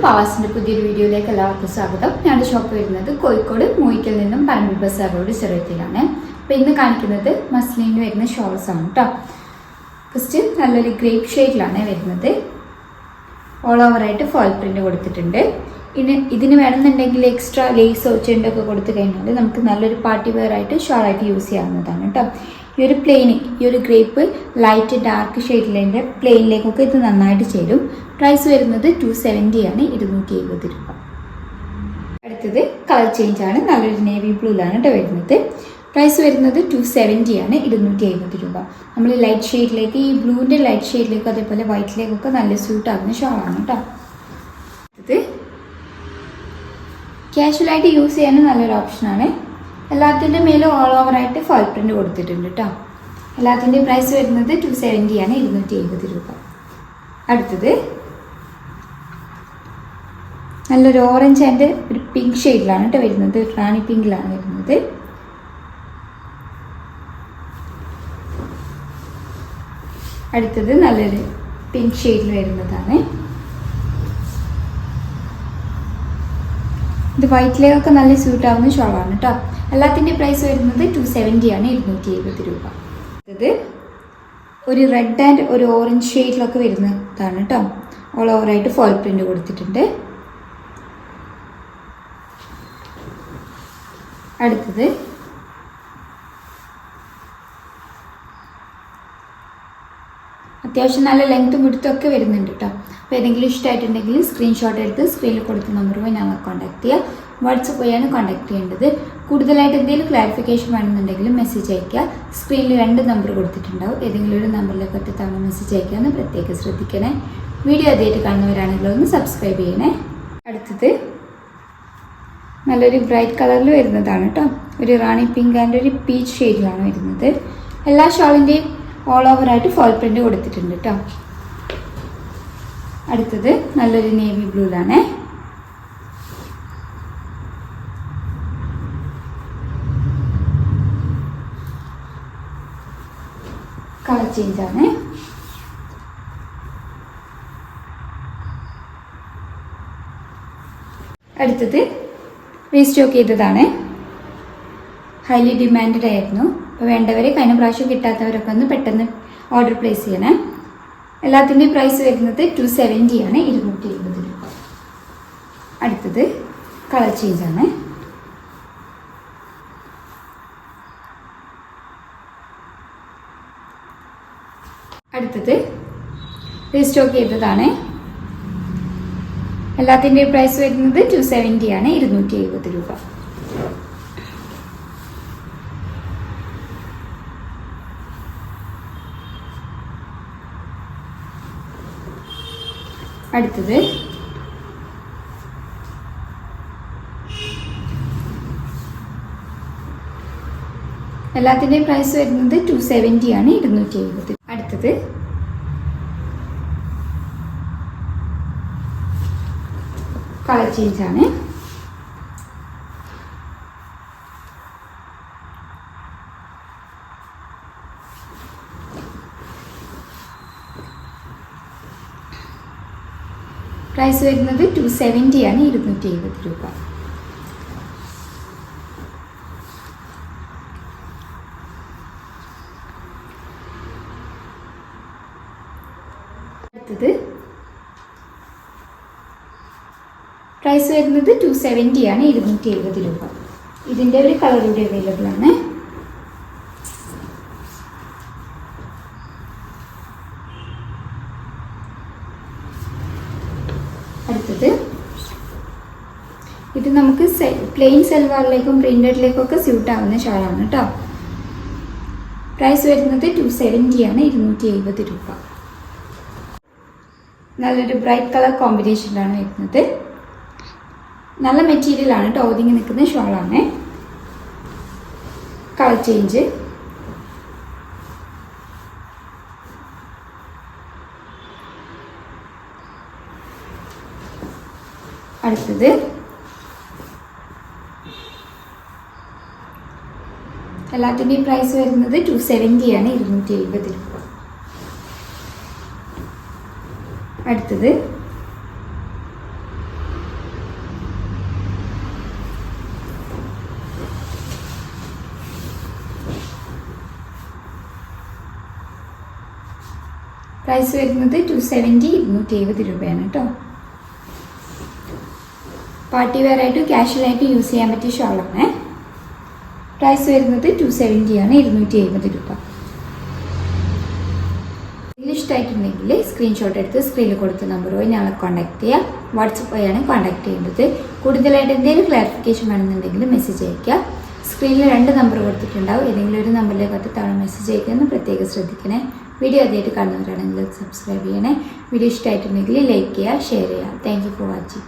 പാവാസിന്റെ പുതിയൊരു വീഡിയോയിലേക്ക് എല്ലാവർക്കും സ്വാഗതം. ഞങ്ങളുടെ ഷോപ്പ് വരുന്നത് കോഴിക്കോട് മൂയിക്കൽ നിന്നും പരമ്പര ബസാർ റോഡ് ചെറുത്തിലാണ്. അപ്പോൾ ഇന്ന് കാണിക്കുന്നത് മസ്ലിനിൽ വരുന്ന ഷോൾസ് ആണ് കേട്ടോ. ഫസ്റ്റ് നല്ലൊരു ഗ്രേപ്പ് ഷെയ്ഡിലാണ് വരുന്നത്. ഓൾ ഓവറായിട്ട് ഫോയിൽ പ്രിന്റ് കൊടുത്തിട്ടുണ്ട്. ഇതിന് വേണമെന്നുണ്ടെങ്കിൽ എക്സ്ട്രാ ലേസോ ചെണ്ടൊക്കെ കൊടുത്തു കഴിഞ്ഞാൽ നമുക്ക് നല്ലൊരു പാർട്ടി വെയർ ആയിട്ട് ഷോളായിട്ട് യൂസ് ചെയ്യാവുന്നതാണ് കേട്ടോ. ഈ ഒരു ഗ്രേപ്പ് ലൈറ്റ് ഡാർക്ക് ഷെയ്ഡിലെ പ്ലെയിനിലേക്കൊക്കെ ഇത് നന്നായിട്ട് ചേരും. പ്രൈസ് വരുന്നത് 270 ആണ്, 270 രൂപ. അടുത്തത് കളർ ചേഞ്ച് ആണ്. നല്ലൊരു നേവി ബ്ലൂയിലാണ് കേട്ടോ വരുന്നത്. പ്രൈസ് വരുന്നത് 270 ആണ്, 270 രൂപ. നമ്മൾ ലൈറ്റ് ഷെയ്ഡിലേക്ക്, ഈ ബ്ലൂവിൻ്റെ ലൈറ്റ് ഷെയ്ഡിലേക്കും അതേപോലെ വൈറ്റിലേക്കൊക്കെ നല്ല സ്യൂട്ട് ആകുന്ന ഷോളാണ് കേട്ടോ. ഇത് കാഷ്വലായിട്ട് യൂസ് ചെയ്യാനും നല്ലൊരു ഓപ്ഷനാണ്. എല്ലാത്തിൻ്റെ മേലും ഓൾ ഓവറായിട്ട് ഫോയിൽ പ്രിന്റ് കൊടുത്തിട്ടുണ്ട് കേട്ടോ. എല്ലാത്തിൻ്റെ പ്രൈസ് വരുന്നത് 270 ആണ്, 270 രൂപ. അടുത്തത് നല്ലൊരു ഓറഞ്ച് ആൻഡ് ഒരു പിങ്ക് ഷെയ്ഡിലാണ് കേട്ടോ വരുന്നത്. റാണി പിങ്കിലാണ് വരുന്നത്. അടുത്തത് നല്ലൊരു പിങ്ക് ഷെയ്ഡിൽ വരുന്നതാണ്. ഇത് വൈറ്റിലേക്കൊക്കെ നല്ല സ്യൂട്ട് ആവുന്ന ഷോളാണ് കേട്ടോ. എല്ലാത്തിൻ്റെ പ്രൈസ് വരുന്നത് 270 ആണ്, 270 രൂപ. ഇത് ഒരു റെഡ് ആൻഡ് ഒരു ഓറഞ്ച് ഷെയ്ഡിലൊക്കെ വരുന്നതാണ് കേട്ടോ. ഓൾ ഓവറായിട്ട് ഫോയിൽ പ്രിന്റ് കൊടുത്തിട്ടുണ്ട്. അടുത്തത് അത്യാവശ്യം നല്ല ലെങ്ത്തും വിടുത്തൊക്കെ വരുന്നുണ്ട് കേട്ടോ. അപ്പോൾ ഏതെങ്കിലും ഇഷ്ടമായിട്ടുണ്ടെങ്കിൽ സ്ക്രീൻഷോട്ട് എടുത്ത് സ്ക്രീനിൽ കൊടുത്ത നമ്പറുമായി ഞങ്ങൾ കോൺടാക്ട് ചെയ്യുക. വാട്സപ്പ് വഴിയാണ് കോൺടാക്ട് ചെയ്യേണ്ടത്. കൂടുതലായിട്ട് എന്തെങ്കിലും ക്ലാരിഫിക്കേഷൻ വേണമെന്നുണ്ടെങ്കിൽ മെസ്സേജ് അയയ്ക്കുക. സ്ക്രീനിൽ 2 നമ്പർ കൊടുത്തിട്ടുണ്ടാവും. ഏതെങ്കിലും ഒരു നമ്പറിലേക്ക് ഒറ്റ തവണ മെസ്സേജ് അയക്കാമെന്ന് പ്രത്യേകം ശ്രദ്ധിക്കണേ. വീഡിയോ ആദ്യമായിട്ട് കാണുന്നവരാണെങ്കിൽ ഒന്ന് സബ്സ്ക്രൈബ് ചെയ്യണേ. അടുത്തത് നല്ലൊരു ബ്രൈറ്റ് കളറിൽ വരുന്നതാണ് കേട്ടോ. ഒരു റാണി പിങ്ക് ആൻഡ് ഒരു പീച്ച് ഷെയ്ഡിലാണ് വരുന്നത്. എല്ലാ ഷോളിൻ്റെയും ഓൾ ഓവറായിട്ട് ഫോയിൽ പ്രിന്റ് കൊടുത്തിട്ടുണ്ട് കേട്ടോ. അടുത്തത് നല്ലൊരു നേവി ബ്ലൂയിലാണ്. കളർ ചേഞ്ച് ആണ്. അടുത്തത് റീസ്റ്റോക്ക് ചെയ്തതാണ്. ഹൈലി ഡിമാൻഡഡ് ആയിരുന്നു. അപ്പോൾ വേണ്ടവരെ കഴിഞ്ഞ പ്രാവശ്യം കിട്ടാത്തവരൊക്കെ ഒന്ന് പെട്ടെന്ന് ഓർഡർ പ്ലേസ് ചെയ്യണേ. എല്ലാത്തിൻ്റെയും പ്രൈസ് വരുന്നത് 270 ആണ്, 270 രൂപ. അടുത്തത് കളർ ചേഞ്ച് ആണ്. അടുത്തത് റീസ്റ്റോക്ക് ചെയ്തതാണ്. എല്ലാത്തിൻ്റെയും പ്രൈസ് വരുന്നത് 270 ആണ്, 270 രൂപ. അടുത്തത് എല്ലാത്തിൻ്റെയും പ്രൈസ് വരുന്നത് 270 ആണ്, 270. അടുത്തത് കളർ ചേഞ്ച് ആണ്. പ്രൈസ് വരുന്നത് 270 ആണ്, 270 രൂപ. അടുത്തത് പ്രൈസ് വരുന്നത് 270 ആണ്, 270 രൂപ. ഇതിൻ്റെ ഒരു കളർ കൂടി അവൈലബിൾ ആണ്. അടുത്തത് ഇത് നമുക്ക് പ്ലെയിൻ സൽവാറിലേക്കും പ്രിന്റഡിലേക്കൊക്കെ സ്യൂട്ട് ആവുന്ന ഷാളാണ് കേട്ടോ. പ്രൈസ് വരുന്നത് 270 ആണ്, 270 രൂപ. നല്ലൊരു ബ്രൈറ്റ് കളർ കോമ്പിനേഷനിലാണ് വരുന്നത്. നല്ല മെറ്റീരിയലാണ് കേട്ടോ. ഒതുങ്ങി നിൽക്കുന്ന ഷോളാണ്. Colour change. അടുത്തത് എല്ലാത്തിൻ്റെയും പ്രൈസ് വരുന്നത് 270 ആണ്, 270 രൂപ. അടുത്തത് പ്രൈസ് വരുന്നത് 270 270 രൂപയാണ് കേട്ടോ. പാർട്ടി വെയർ ആയിട്ട് കാഷ്വലായിട്ട് യൂസ് ചെയ്യാൻ പറ്റിയ ഷോളാണ്. പ്രൈസ് വരുന്നത് 270 ആണ്, 270 രൂപ. ഇതിൽ ഇഷ്ടമായിട്ടുണ്ടെങ്കിൽ സ്ക്രീൻഷോട്ട് എടുത്ത് സ്ക്രീനിൽ കൊടുത്ത നമ്പർ വഴി ഞങ്ങളെ കോൺടാക്ട് ചെയ്യുക. വാട്സപ്പ് വഴിയാണ് കോൺടാക്ട് ചെയ്യേണ്ടത്. കൂടുതലായിട്ട് എന്തെങ്കിലും ക്ലാരിഫിക്കേഷൻ വേണമെന്നുണ്ടെങ്കിൽ മെസ്സേജ് അയയ്ക്കുക. സ്ക്രീനിൽ 2 നമ്പർ കൊടുത്തിട്ടുണ്ടാവും. ഏതെങ്കിലും ഒരു നമ്പറിലേക്ക് തവണ മെസ്സേജ് അയക്കുമെന്ന് പ്രത്യേകം ശ്രദ്ധിക്കണേ. വീഡിയോ ആദ്യമായിട്ട് കാണുന്നവരാണെങ്കിൽ സബ്സ്ക്രൈബ് ചെയ്യണേ. വീഡിയോ ഇഷ്ടമായിട്ടുണ്ടെങ്കിൽ ലൈക്ക് ചെയ്യുക, ഷെയർ ചെയ്യുക. Thank you for watching.